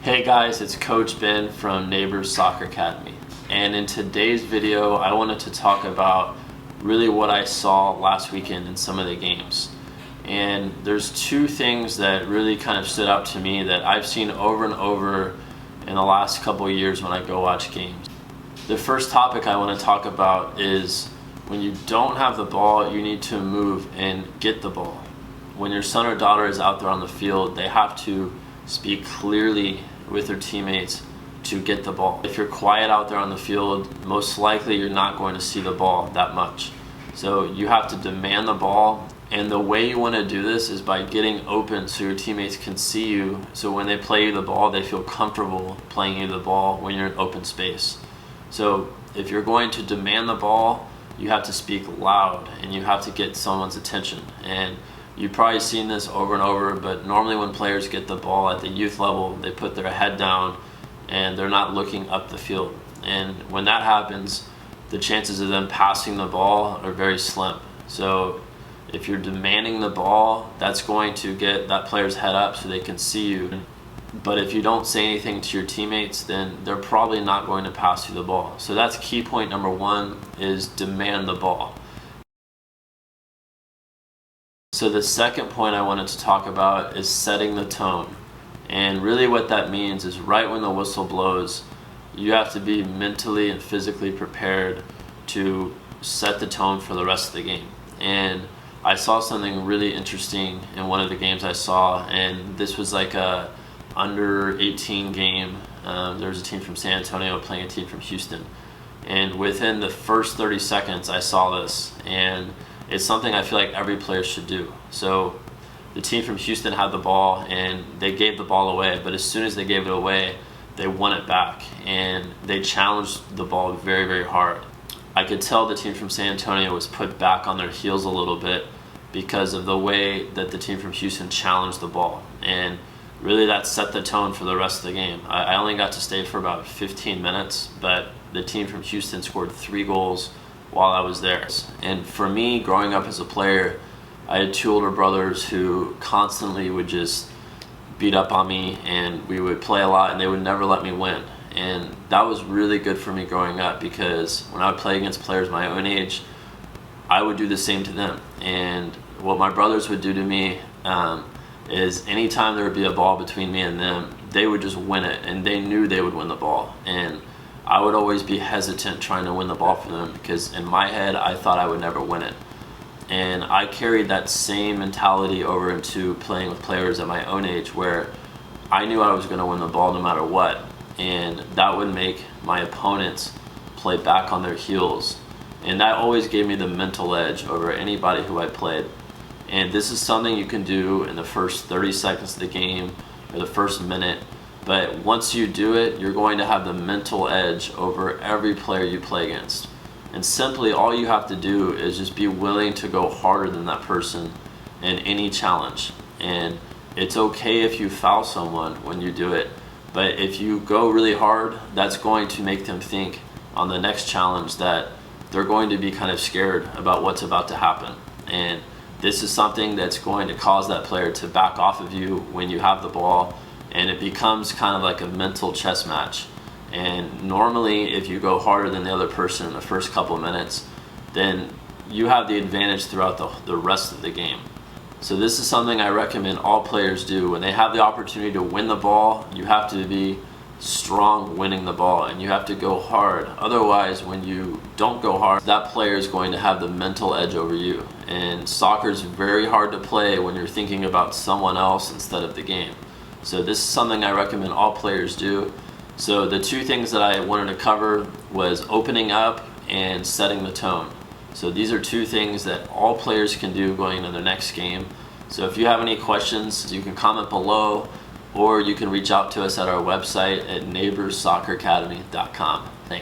Hey guys, it's Coach Ben from Nabers Soccer Academy, and in today's video I wanted to talk about really what I saw last weekend in some of the games. And there's two things that really kind of stood out to me that I've seen over and over in the last couple of years when I go watch games. The first topic I want to talk about is when you don't have the ball, you need to move and get the ball. When your son or daughter is out there on the field, they have to speak clearly with their teammates to get the ball. If you're quiet out there on the field, most likely you're not going to see the ball that much. So you have to demand the ball, and the way you want to do this is by getting open so your teammates can see you, so when they play you the ball, they feel comfortable playing you the ball when you're in open space. So if you're going to demand the ball, you have to speak loud and you have to get someone's attention. And you've probably seen this over and over, but normally when players get the ball at the youth level, they put their head down and they're not looking up the field. And when that happens, the chances of them passing the ball are very slim. So if you're demanding the ball, that's going to get that player's head up so they can see you. But if you don't say anything to your teammates, then they're probably not going to pass you the ball. So that's key point number one, is demand the ball. So the second point I wanted to talk about is setting the tone. And really what that means is right when the whistle blows, you have to be mentally and physically prepared to set the tone for the rest of the game. And I saw something really interesting in one of the games I saw, and this was like a under 18 game. There was a team from San Antonio playing a team from Houston. And within the first 30 seconds I saw this, and it's something I feel like every player should do. So the team from Houston had the ball and they gave the ball away, but as soon as they gave it away, they won it back and they challenged the ball very, very hard. I could tell the team from San Antonio was put back on their heels a little bit because of the way that the team from Houston challenged the ball. And really that set the tone for the rest of the game. I only got to stay for about 15 minutes, but the team from Houston scored 3 goals while I was there. And for me, growing up as a player, I had 2 older brothers who constantly would just beat up on me, and we would play a lot and they would never let me win. And that was really good for me growing up, because when I would play against players my own age, I would do the same to them. And what my brothers would do to me is anytime there would be a ball between me and them, they would just win it, and they knew they would win the ball. And I would always be hesitant trying to win the ball for them, because in my head I thought I would never win it. And I carried that same mentality over into playing with players at my own age, where I knew I was going to win the ball no matter what, and that would make my opponents play back on their heels. And that always gave me the mental edge over anybody who I played. And this is something you can do in the first 30 seconds of the game or the first minute. But once you do it, you're going to have the mental edge over every player you play against. And simply all you have to do is just be willing to go harder than that person in any challenge. And it's okay if you foul someone when you do it, but if you go really hard, that's going to make them think on the next challenge that they're going to be kind of scared about what's about to happen. And this is something that's going to cause that player to back off of you when you have the ball, and it becomes kind of like a mental chess match. And normally if you go harder than the other person in the first couple of minutes, then you have the advantage throughout the rest of the game. So this is something I recommend all players do. When they have the opportunity to win the ball, you have to be strong winning the ball, and you have to go hard. Otherwise, when you don't go hard, that player is going to have the mental edge over you. And soccer is very hard to play when you're thinking about someone else instead of the game. So this is something I recommend all players do. So the 2 things that I wanted to cover was opening up and setting the tone. So these are 2 things that all players can do going into their next game. So if you have any questions, you can comment below, or you can reach out to us at our website at naberssocceracademy.com. Thanks.